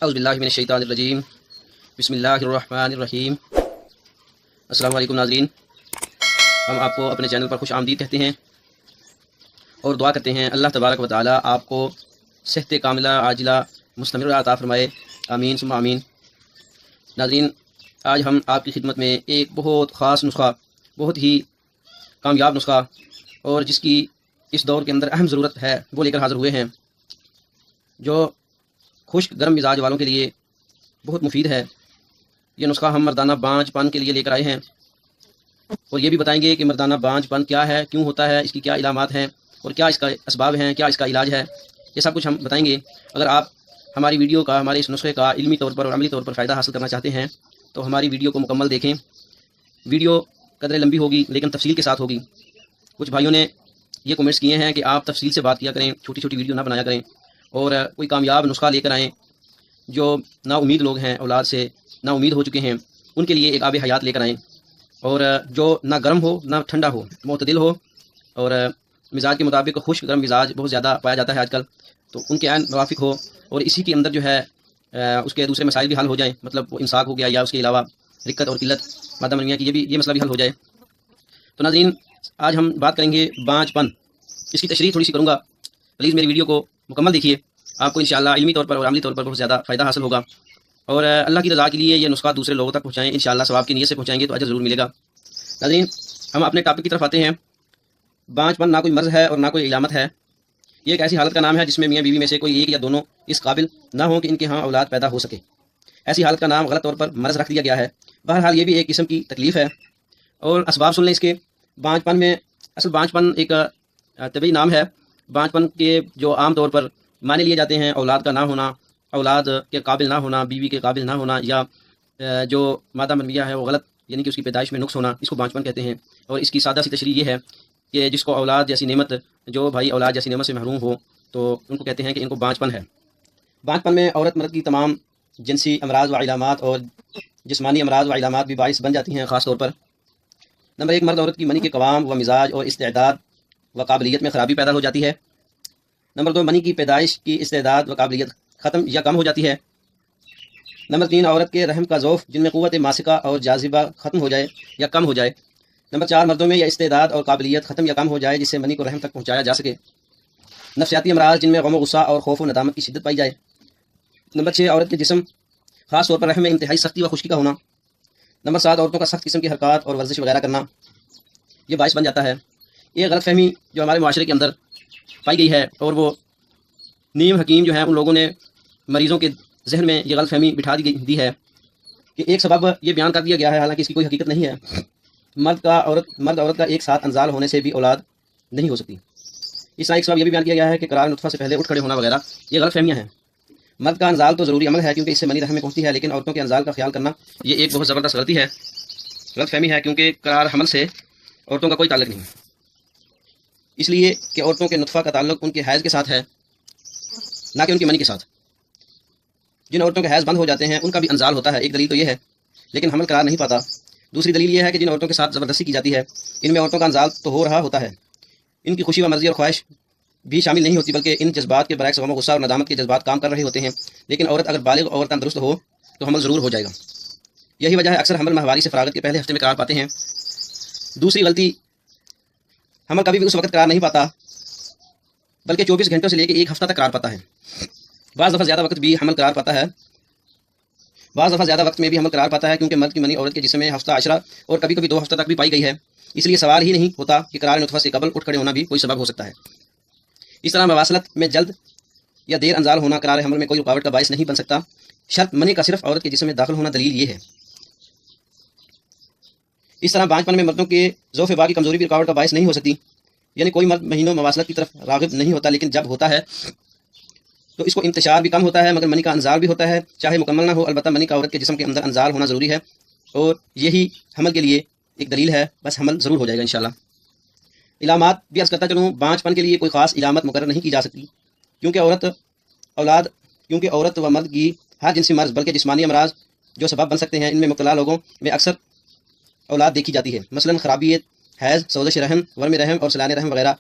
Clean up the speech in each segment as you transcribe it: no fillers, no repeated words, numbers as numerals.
اعوذ باللہ من الشیطان الرجیم بسم اللہ الرحمن الرحیم۔ السلام علیکم ناظرین، ہم آپ کو اپنے چینل پر خوش آمدید کہتے ہیں اور دعا کرتے ہیں اللہ تبارک و تعالی آپ کو صحت کاملہ عاجلہ مستمرہ عطا فرمائے، آمین ثم آمین۔ ناظرین، آج ہم آپ کی خدمت میں ایک بہت خاص نسخہ، بہت ہی کامیاب نسخہ اور جس کی اس دور کے اندر اہم ضرورت ہے وہ لے کر حاضر ہوئے ہیں، جو خشک گرم مزاج والوں کے لیے بہت مفید ہے۔ یہ نسخہ ہم مردانہ بانجھ پن کے لیے لے کر آئے ہیں اور یہ بھی بتائیں گے کہ مردانہ بانجھ پن کیا ہے، کیوں ہوتا ہے، اس کی کیا علامات ہیں اور کیا اس کا اسباب ہیں، کیا اس کا علاج ہے، یہ سب کچھ ہم بتائیں گے۔ اگر آپ ہماری ویڈیو کا، ہمارے اس نسخے کا علمی طور پر اور عملی طور پر فائدہ حاصل کرنا چاہتے ہیں تو ہماری ویڈیو کو مکمل دیکھیں۔ ویڈیو قدرے لمبی ہوگی لیکن تفصیل کے ساتھ ہوگی۔ کچھ بھائیوں نے یہ کمنٹس کیے ہیں کہ آپ تفصیل سے بات کیا کریں، چھوٹی چھوٹی ویڈیو نہ بنایا کریں اور کوئی کامیاب نسخہ لے کر آئیں۔ جو نا امید لوگ ہیں، اولاد سے نا امید ہو چکے ہیں، ان کے لیے ایک آب حیات لے کر آئیں، اور جو نہ گرم ہو نہ ٹھنڈا ہو، معتدل ہو اور مزاج کے مطابق خشک گرم مزاج بہت زیادہ پایا جاتا ہے آج کل، تو ان کے عین موافق ہو اور اسی کے اندر جو ہے اس کے دوسرے مسائل بھی حل ہو جائیں، مطلب وہ امساک ہو گیا یا اس کے علاوہ رکت اور قلت مادہ منویہ کی یہ مسئلہ بھی حل ہو جائے۔ تو ناظرین، آج ہم بات کریں گے بانجھ پن۔ اس کی تشریح تھوڑی سی کروں گا، پلیز میری ویڈیو کو مکمل دیکھیے، آپ کو انشاءاللہ علمی طور پر اور عملی طور پر بہت زیادہ فائدہ حاصل ہوگا، اور اللہ کی رضا کے لیے یہ نسخہ دوسرے لوگوں تک پہنچائیں، انشاءاللہ ثواب کی نیت سے پہنچائیں گے تو اجر ضرور ملے گا۔ ناظرین، ہم اپنے ٹاپک کی طرف آتے ہیں۔ بانجھ پن نہ کوئی مرض ہے اور نہ کوئی علامت ہے، یہ ایک ایسی حالت کا نام ہے جس میں میاں بیوی میں سے کوئی ایک یا دونوں اس قابل نہ ہوں کہ ان کے ہاں اولاد پیدا ہو سکے۔ ایسی حالت کا نام غلط طور پر مرض رکھ دیا گیا ہے۔ بہرحال یہ بھی ایک قسم کی تکلیف ہے، اور اسباب سن لیں اس کے۔ بانجھ پن میں اصل بانجھ پن ایک طبی نام ہے۔ بانجھ پن کے جو عام طور پر معنی لیے جاتے ہیں، اولاد کا نہ ہونا، اولاد کے قابل نہ ہونا، بیوی کے قابل نہ ہونا، یا جو مادہ منویہ ہے وہ غلط یعنی کہ اس کی پیدائش میں نقص ہونا، اس کو بانجھ پن کہتے ہیں۔ اور اس کی سادہ سی تشریح یہ ہے کہ جس کو اولاد جیسی نعمت، جو بھائی اولاد جیسی نعمت سے محروم ہو تو ان کو کہتے ہیں کہ ان کو بانجھ پن ہے۔ بانجھ پن میں عورت مرد کی تمام جنسی امراض و علامات اور جسمانی امراض و علامات بھی باعث بن جاتی ہیں۔ خاص طور پر نمبر 1، مرد عورت کی منی کے قوام و مزاج اور استعداد و قابلیت میں خرابی پیدا ہو جاتی ہے۔ نمبر 2، منی کی پیدائش کی استعداد و قابلیت ختم یا کم ہو جاتی ہے۔ نمبر 3، عورت کے رحم کا ضعف جن میں قوت ماسکہ اور جاذبہ ختم ہو جائے یا کم ہو جائے۔ نمبر 4، مردوں میں یہ استعداد اور قابلیت ختم یا کم ہو جائے جس سے منی کو رحم تک پہنچایا جا سکے۔ نفسیاتی امراض جن میں غم و غصہ اور خوف و ندامت کی شدت پائی جائے۔ نمبر 6، عورت کے جسم خاص طور پر رحم میں انتہائی سختی و خشکی کا ہونا۔ نمبر 7، عورتوں کا سخت قسم کی حرکات اور ورزش وغیرہ کرنا، یہ باعث بن جاتا ہے۔ یہ غلط فہمی جو ہمارے معاشرے کے اندر پائی گئی ہے، اور وہ نیم حکیم جو ہیں ان لوگوں نے مریضوں کے ذہن میں یہ غلط فہمی بٹھا دی ہے کہ ایک سبب یہ بیان کر دیا گیا ہے، حالانکہ اس کی کوئی حقیقت نہیں ہے۔ مرد عورت کا ایک ساتھ انزال ہونے سے بھی اولاد نہیں ہو سکتی۔ اس طرح ایک سبب یہ بھی بیان کیا گیا ہے کہ قرار نطفہ سے پہلے اٹھ کھڑے ہونا وغیرہ، یہ غلط فہمیاں ہیں۔ مرد کا انزال تو ضروری عمل ہے کیونکہ اس سے منی رحم میں پہنچتی ہے، لیکن عورتوں کے انزال کا خیال کرنا یہ ایک بہت زبردست غلطی ہے، غلط فہمی ہے، کیونکہ قرار حمل سے عورتوں کا کوئی تعلق نہیں، اس لیے کہ عورتوں کے نطفہ کا تعلق ان کے حیض کے ساتھ ہے، نہ کہ ان کی منی کے ساتھ۔ جن عورتوں کے حیض بند ہو جاتے ہیں ان کا بھی انزال ہوتا ہے، ایک دلیل تو یہ ہے، لیکن حمل قرار نہیں پاتا۔ دوسری دلیل یہ ہے کہ جن عورتوں کے ساتھ زبردستی کی جاتی ہے ان میں عورتوں کا انزال تو ہو رہا ہوتا ہے، ان کی خوشی و مرضی اور خواہش بھی شامل نہیں ہوتی، بلکہ ان جذبات کے برعکس غم و غصہ اور ندامت کے جذبات کام کر رہے ہوتے ہیں۔ لیکن عورت اگر بالغ اور تندرست ہو تو حمل ضرور ہو جائے گا۔ یہی وجہ ہے اکثر حمل ماہواری سے فراغت کے پہلے ہفتے میں قرار پاتے ہیں۔ دوسری غلطی، حمل کبھی بھی اس وقت قرار نہیں پاتا بلکہ 24 گھنٹوں سے لے کے ایک ہفتہ تک قرار پاتا ہے۔ بعض دفعہ زیادہ وقت بھی حمل قرار پاتا ہے، بعض دفعہ زیادہ وقت میں بھی حمل قرار پاتا ہے، کیونکہ مرد کی منی عورت کے جسم میں ہفتہ عشرہ اور کبھی کبھی 2 ہفتہ تک بھی پائی گئی ہے، اس لیے سوال ہی نہیں ہوتا کہ قرار نطفہ سے قبل اٹھ کھڑے ہونا بھی کوئی سبب ہو سکتا ہے۔ اس طرح مواصلت میں جلد یا دیر انزال ہونا قرار حمل میں کوئی رکاوٹ کا باعث نہیں بن سکتا، شرط منی کا صرف عورت کے جسم میں داخل ہونا دلیل یہ ہے۔ اس طرح بانجھ پن میں مردوں کے ذوف باء کی کمزوری بھی رکاوٹ کا باعث نہیں ہو سکتی، یعنی کوئی مرد مہینوں مواصلت کی طرف راغب نہیں ہوتا، لیکن جب ہوتا ہے تو اس کو انتشار بھی کم ہوتا ہے، مگر منی کا انزال بھی ہوتا ہے، چاہے مکمل نہ ہو، البتہ منی کا عورت کے جسم کے اندر انزال ہونا ضروری ہے، اور یہی حمل کے لیے ایک دلیل ہے، بس حمل ضرور ہو جائے گا انشاءاللہ۔ علامات بھی عرض کرتا چلوں، بانجھ پن کے لیے کوئی خاص علامت مقرر نہیں کی جا سکتی، کیونکہ عورت و مرد کی ہر جنسی مرض بلکہ جسمانی امراض جو سبب بن سکتے ہیں، ان میں مبتلا لوگوں میں اکثر اولاد دیکھی جاتی ہے۔ مثلا خرابیت حیض، سوزش رحم، ورم رحم اور سلان رحم وغیرہ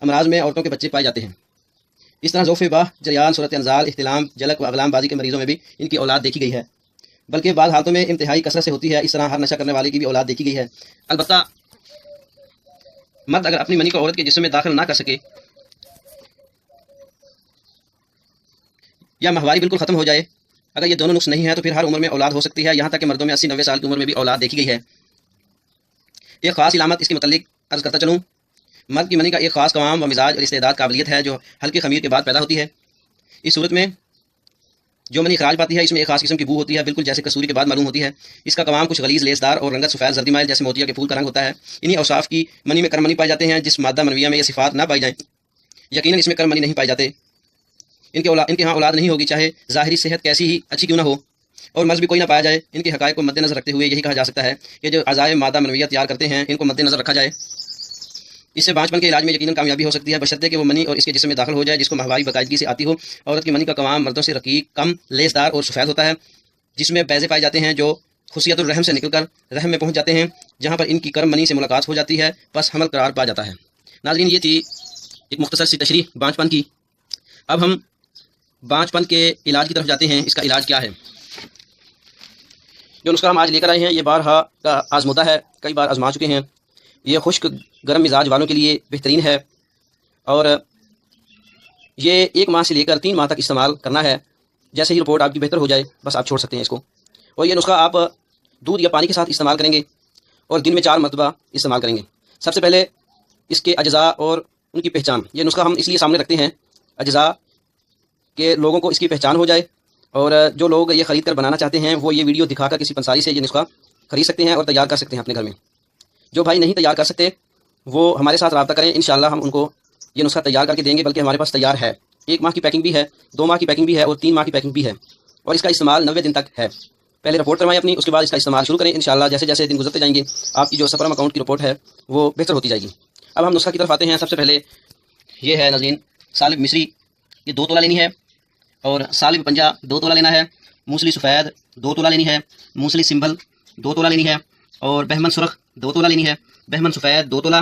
امراض میں عورتوں کے بچے پائے جاتے ہیں۔ اس طرح ذوف باہ، جریان، صورت انزال، احتلام، جلک و اغلام بازی کے مریضوں میں بھی ان کی اولاد دیکھی گئی ہے، بلکہ بعض حالتوں میں انتہائی کثرت سے ہوتی ہے۔ اس طرح ہر نشہ کرنے والے کی بھی اولاد دیکھی گئی ہے۔ البتہ مرد اگر اپنی منی کو عورت کے جسم میں داخل نہ کر سکے یا ماہواری بالکل ختم ہو جائے، اگر یہ دونوں نقص نہیں ہے تو پھر ہر عمر میں اولاد ہو سکتی ہے، یہاں تک کہ مردوں میں 80-90 سال کی عمر میں بھی اولاد دیکھی گئی ہے۔ ایک خاص علامت اس کے متعلق عرض کرتا چلوں، مرد کی منی کا ایک خاص قوام و مزاج اور استعداد قابلیت ہے جو ہلکی خمیر کے بعد پیدا ہوتی ہے۔ اس صورت میں جو منی خراج پاتی ہے اس میں ایک خاص قسم کی بو ہوتی ہے، بالکل جیسے کسوری کے بعد معلوم ہوتی ہے۔ اس کا قوام کچھ غلیظ لیسدار اور رنگت سفید زردی مائل جیسے موتیا کے پھول کا رنگ ہوتا ہے۔ انہی اوصاف کی منی میں کرم منی پائے جاتے ہیں۔ جس مادہ منویہ میں یہ صفات نہ پائی جائیں، یقیناً اس میں کرم منی نہیں پائے جاتے۔ ان کے ہاں اولاد نہیں ہوگی، چاہے ظاہری صحت کیسی ہی اچھی کیوں نہ ہو اور مرض بھی کوئی نہ پایا جائے۔ ان کے حقائق کو مد نظر رکھتے ہوئے یہی کہا جا سکتا ہے کہ جو اعضائے مادہ منویہ تیار کرتے ہیں ان کو مد نظر رکھا جائے۔ اس سے بانجپن کے علاج میں یقیناً کامیابی ہو سکتی ہے، بشرطے کہ وہ منی اور اس کے جسم میں داخل ہو جائے جس کو ماہواری باقاعدگی سے آتی ہو۔ عورت کی منی کا قوام مردوں سے رقیق، کم لیسدار اور سفید ہوتا ہے، جس میں بیضے پائے جاتے ہیں جو خصیت الرحم سے نکل کر رحم میں پہنچ جاتے ہیں، جہاں پر ان کی کرم منی سے ملاقات ہو جاتی ہے، بس حمل قرار پا جاتا ہے۔ ناظرین، یہ تھی ایک مختصر سی تشریح بانجپن کی۔ اب ہم بانجپن کے علاج کی طرف جاتے ہیں۔ اس کا علاج کیا ہے؟ جو نسخہ ہم آج لے کر آئے ہیں یہ بارہا کا آزمودہ ہے، کئی بار آزما چکے ہیں۔ یہ خشک گرم مزاج والوں کے لیے بہترین ہے اور یہ 1 ماہ سے لے کر 3 ماہ تک استعمال کرنا ہے۔ جیسے ہی رپورٹ آپ کی بہتر ہو جائے بس آپ چھوڑ سکتے ہیں اس کو۔ اور یہ نسخہ آپ دودھ یا پانی کے ساتھ استعمال کریں گے اور دن میں 4 مرتبہ استعمال کریں گے۔ سب سے پہلے اس کے اجزاء اور ان کی پہچان، یہ نسخہ ہم اس لیے سامنے رکھتے ہیں اجزاء کہ لوگوں کو اس کی پہچان ہو جائے، اور جو لوگ یہ خرید کر بنانا چاہتے ہیں وہ یہ ویڈیو دکھا کر کسی پنساری سے یہ نسخہ خرید سکتے ہیں اور تیار کر سکتے ہیں اپنے گھر میں۔ جو بھائی نہیں تیار کر سکتے وہ ہمارے ساتھ رابطہ کریں، انشاءاللہ ہم ان کو یہ نسخہ تیار کر کے دیں گے، بلکہ ہمارے پاس تیار ہے۔ 1 ماہ کی پیکنگ بھی ہے، 2 ماہ کی پیکنگ بھی ہے اور 3 ماہ کی پیکنگ بھی ہے، اور اس کا استعمال 90 دن تک ہے۔ پہلے رپورٹ کروائیں اپنی، اس کے بعد اس کا استعمال شروع کریں انشاءاللہ۔ جیسے جیسے دن گزرتے جائیں گے آپ کی جو سپرم اکاؤنٹ کی رپورٹ ہے وہ بہتر ہوتی جائے گی۔ اب ہم نسخہ کی طرف آتے ہیں۔ سب سے پہلے یہ ہے ناظرین سالب مصری، یہ 2 تولہ لینی ہے، اور سالب پنجہ 2 تولہ لینا ہے، موسلی سفید 2 تولہ لینی ہے، موسلی سمبل 2 تولہ لینی ہے، اور بہمن سرخ 2 تولہ لینی ہے، بہمن سفید 2 تولہ،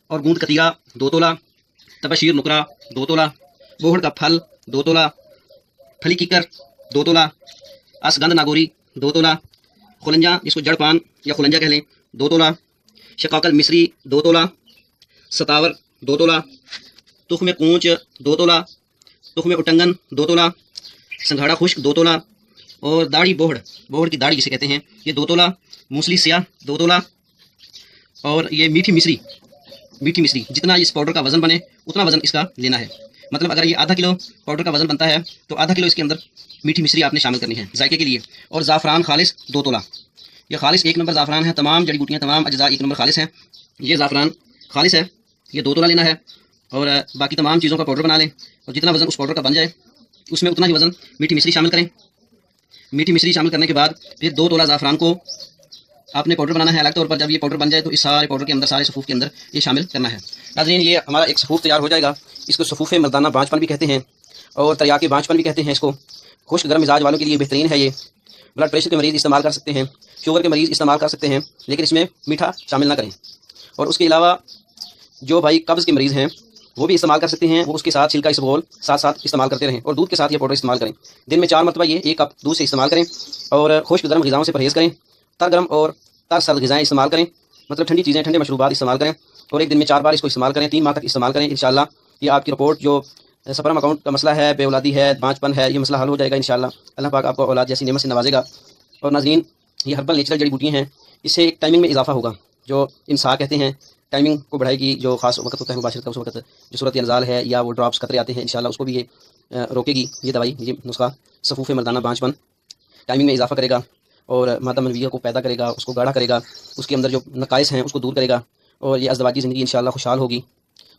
اور گوند کتیرا 2 تولہ، تبشیر نکرا 2 تولہ، بوہڑ کا پھل 2 تولہ، پھلی کیکر 2 تولہ، اسگند ناگوری 2 تولہ، خلنجا جس کو جڑ پان یا خلنجا کہہ لیں 2 تولہ، شقاقل مصری 2 تولہ، ستاور 2 تولہ، تخم کونچ 2 تولہ، تخم اٹنگن 2 تولہ، سنگھاڑا خشک 2 تولہ، اور داڑھی بوہڑ کی داڑھی جسے کہتے ہیں یہ 2 تولہ، موسلی سیاہ 2 تولہ، اور یہ میٹھی مصری جتنا اس پاؤڈر کا وزن بنے اتنا وزن اس کا لینا ہے۔ مطلب اگر یہ آدھا کلو پاؤڈر کا وزن بنتا ہے تو آدھا کلو اس کے اندر میٹھی مصری آپ نے شامل کرنی ہے ذائقے کے لیے۔ اور زعفران خالص 2 تولہ، یہ خالص 1 نمبر زعفران ہے، تمام جڑی بوٹیاں تمام اجزاء 1 نمبر خالص ہیں، یہ زعفران خالص ہے، یہ 2 تولہ لینا ہے۔ اور باقی تمام چیزوں کا پاؤڈر بنا لیں، اور جتنا وزن اس پاؤڈر کا بن جائے اس میں اتنا ہی وزن میٹھی مصری شامل کریں۔ میٹھی مصری شامل کرنے کے بعد پھر 2 تولہ زعفران کو آپ نے پاؤڈر بنانا ہے الگ طور پر۔ جب یہ پاؤڈر بن جائے تو اس سارے پاؤڈر کے اندر، سارے صفوف کے اندر یہ شامل کرنا ہے۔ ناظرین، یہ ہمارا ایک صفوف تیار ہو جائے گا، اس کو صفوف مردانہ بانجپن بھی کہتے ہیں اور تریاقی بانجپن بھی کہتے ہیں اس کو۔ خشک گرم مزاج والوں کے لیے بہترین ہے یہ۔ بلڈ پریشر کے مریض استعمال کر سکتے ہیں، شوگر کے مریض استعمال کر سکتے ہیں، لیکن اس میں میٹھا شامل نہ کریں۔ اور اس کے علاوہ جو بھائی قبض کے مریض ہیں وہ بھی استعمال کر سکتے ہیں، وہ اس کے ساتھ چھلکا اسبغول ساتھ استعمال کرتے رہیں، اور دودھ کے ساتھ یہ پاؤڈر استعمال کریں۔ دن میں 4 مرتبہ یہ 1 کپ دودھ سے استعمال کریں، اور خشک گرم غذاؤں سے پرہیز کریں، تر گرم اور تر سرد غذائیں استعمال کریں، مطلب ٹھنڈی چیزیں، ٹھنڈے مشروبات استعمال کریں، اور 1 دن میں 4 بار اس کو استعمال کریں، 3 ماہ تک استعمال کریں۔ انشاءاللہ یہ آپ کی رپورٹ جو سپرم اکاؤنٹ کا مسئلہ ہے، بے اولادی ہے، بانجپن ہے، یہ مسئلہ حل ہو جائے گا انشاءاللہ۔ اللہ پاک آپ کو اولاد جیسی نعمت سے نوازے گا۔ اور ناظرین، یہ ہربل نیچرل جڑی بوٹیاں ہیں، اس سے ایک ٹائمنگ میں اضافہ ہوگا، جو انسا کہتے ہیں، ٹائمنگ کو بڑھائے گی۔ جو خاص وقت ہوتا ہے مباشرت کا، اس وقت جو صورت انزال ہے یا وہ ڈراپس قطرے آتے ہیں انشاءاللہ اس کو بھی یہ روکے گی۔ یہ دوائی، یہ نسخہ صفوف مردانہ بانجپن ٹائمنگ میں اضافہ کرے گا، اور مادہ منویہ کو پیدا کرے گا، اس کو گاڑھا کرے گا، اس کے اندر جو نقائص ہیں اس کو دور کرے گا، اور یہ ازدواجی زندگی انشاءاللہ خوشحال ہوگی،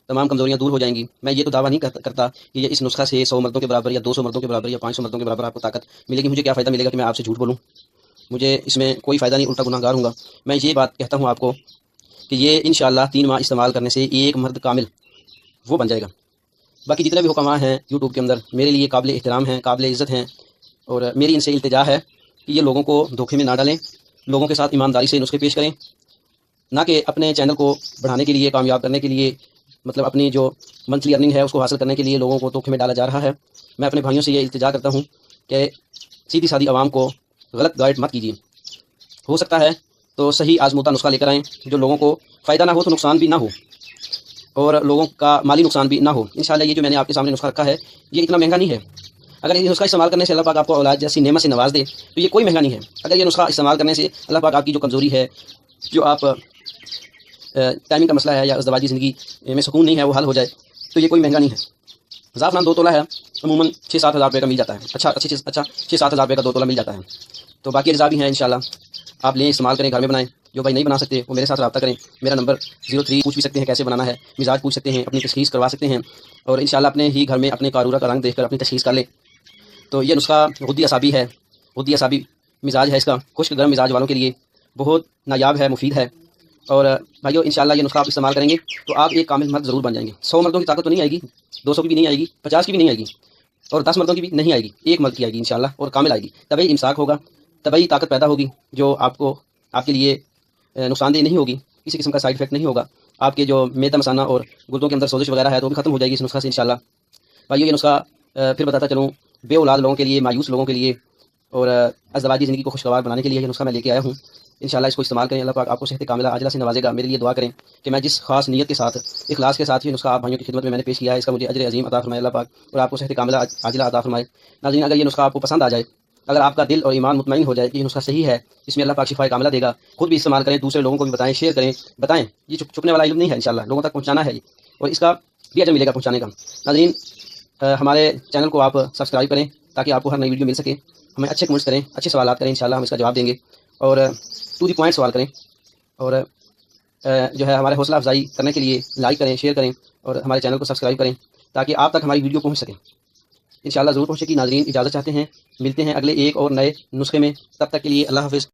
تمام کمزوریاں دور ہو جائیں گی۔ میں یہ تو دعویٰ نہیں کرتا کہ یہ اس نسخہ سے 100 مردوں کے برابر یا 200 مردوں کے برابر یا 500 مردوں کے برابر آپ کو طاقت ملے گی۔ مجھے کیا فائدہ ملے گا کہ میں آپ سے جھوٹ بولوں؟ مجھے اس میں کوئی فائدہ نہیں، الٹا گناہ گار ہوں گا۔ میں یہ بات کہتا ہوں آپ کو کہ یہ انشاءاللہ 3 ماہ استعمال کرنے سے ایک مرد کامل وہ بن جائے گا۔ باقی جتنے بھی حکماء ہیں یوٹیوب کے اندر میرے لیے قابل احترام ہیں، قابل عزت ہیں، اور میری ان سے التجا ہے کہ یہ لوگوں کو دھوکے میں نہ ڈالیں، لوگوں کے ساتھ ایمانداری سے نسخے پیش کریں، نہ کہ اپنے چینل کو بڑھانے کے لیے، کامیاب کرنے کے لیے مطلب اپنی جو منتھلی ارننگ ہے اس کو حاصل کرنے کے لیے لوگوں کو دھوکے میں ڈالا جا رہا ہے۔ میں اپنے بھائیوں سے یہ التجا کرتا ہوں کہ سیدھی سادھی عوام کو غلط گائیڈ مت کیجیے۔ ہو سکتا ہے تو صحیح آزمودہ نسخہ لے کر آئیں جو لوگوں کو فائدہ نہ ہو تو نقصان بھی نہ ہو اور لوگوں کا مالی نقصان بھی نہ ہو۔ انشاءاللہ یہ جو میں نے آپ کے سامنے نسخہ رکھا ہے یہ اتنا مہنگا نہیں ہے۔ اگر یہ نسخہ استعمال کرنے سے اللہ پاک آپ کو اولاد جیسی نعمت سے نواز دے تو یہ کوئی مہنگا نہیں ہے۔ اگر یہ نسخہ استعمال کرنے سے اللہ پاک آپ کی جو کمزوری ہے، جو آپ ٹائمنگ کا مسئلہ ہے یا ازدواجی زندگی میں سکون نہیں ہے، وہ حل ہو جائے تو یہ کوئی مہنگا نہیں ہے۔ زعفران 2 تولہ ہے، عموماً 6-7 ہزار روپے کا مل جاتا ہے۔ اچھا 6-7 ہزار روپے کا 2 تولہ مل جاتا ہے۔ تو باقی اجزاء بھی ہیں انشاءاللہ، آپ لیں، استعمال کریں، گھر میں بنائیں۔ جو بھائی نہیں بنا سکتے وہ میرے ساتھ رابطہ کریں۔ میرا نمبر 03، پوچھ بھی سکتے ہیں کیسے بنانا ہے، مزاج پوچھ سکتے ہیں، اپنی تشخیص کروا سکتے ہیں اور انشاءاللہ اپنے ہی گھر میں اپنے قارورہ کا رنگ دیکھ کر اپنی تشخیص کر لیں۔ تو یہ نسخہ غدی اعصابی ہے، غدی اعصابی مزاج ہے اس کا، خشک گرم مزاج والوں کے لیے بہت نایاب ہے، مفید ہے۔ اور بھائیو انشاءاللہ یہ نسخہ آپ استعمال کریں گے تو آپ ایک کامل مرد ضرور بن جائیں گے۔ 100 مردوں کی طاقت تو نہیں آئے گی، 200 کی بھی نہیں آئے گی، 50 کی بھی نہیں آئے گی اور 10 مردوں کی بھی نہیں آئے گی، ایک مرد کی آئے گی انشاءاللہ اور کامل آئے گی۔ طبعی امساک ہوگا، طبعی طاقت پیدا ہوگی جو آپ کے لیے نقصان دہ نہیں ہوگی، کسی قسم کا سائیڈ افیکٹ نہیں ہوگا۔ آپ کے جو میدا مثانہ اور گردوں کے اندر سوزش وغیرہ ہے تو وہ بھی ختم ہو جائے گی اس نسخہ سے انشاءاللہ۔ بھائیو یہ نسخہ پھر بتاتا چلوں، بے اولاد لوگوں کے لیے، مایوس لوگوں کے لیے اور ازدواجی زندگی کو خوشگوار بنانے کے لیے یہ نسخہ میں لے کے آیا ہوں۔ انشاءاللہ اس کو استعمال کریں، اللہ پاک آپ کو صحت کاملہ عاجلہ سے نوازے گا۔ میرے لیے دعا کریں کہ میں جس خاص نیت کے ساتھ، اخلاص کے ساتھ یہ نسخہ آپ بھائیوں کی خدمت میں نے پیش کیا ہے، اس کا مجھے اجر عظیم عطا فرمائے اللہ پاک اور آپ کو صحت کاملہ عاجلہ عطا فرمائے۔ ناظرین اگر یہ نسخہ آپ کو پسند آ جائے، اگر آپ کا دل اور ایمان مطمئن ہو جائے کہ یہ نسخہ صحیح ہے، اس میں اللہ پاک شفا کاملہ دے گا، خود بھی استعمال کریں، دوسرے لوگوں کو بھی بتائیں، شیئر کریں، بتائیں۔ یہ چھپنے والا علم نہیں ہے، انشاءاللہ لوگوں تک پہنچانا ہے یہ، اور اس کا بھی اجر ملے گا پہنچانے کا۔ ناظرین ہمارے چینل کو آپ سبسکرائب کریں تاکہ آپ کو ہر نئی ویڈیو مل سکے۔ ہمیں اچھے کمنٹس کریں، اچھے سوالات کریں، انشاءاللہ ہم اس کا جواب دیں گے اور ٹو دی پوائنٹ سوال کریں اور جو ہے ہمارے حوصلہ افزائی کرنے کے لیے لائک کریں، شیئر کریں اور ہمارے چینل کو سبسکرائب کریں تاکہ آپ تک ہماری ویڈیو پہنچ سکیں۔ انشاءاللہ ضرور پہنچے گی۔ ناظرین اجازت چاہتے ہیں، ملتے ہیں اگلے ایک اور نئے نسخے میں، تب تک کے لیے اللہ حافظ۔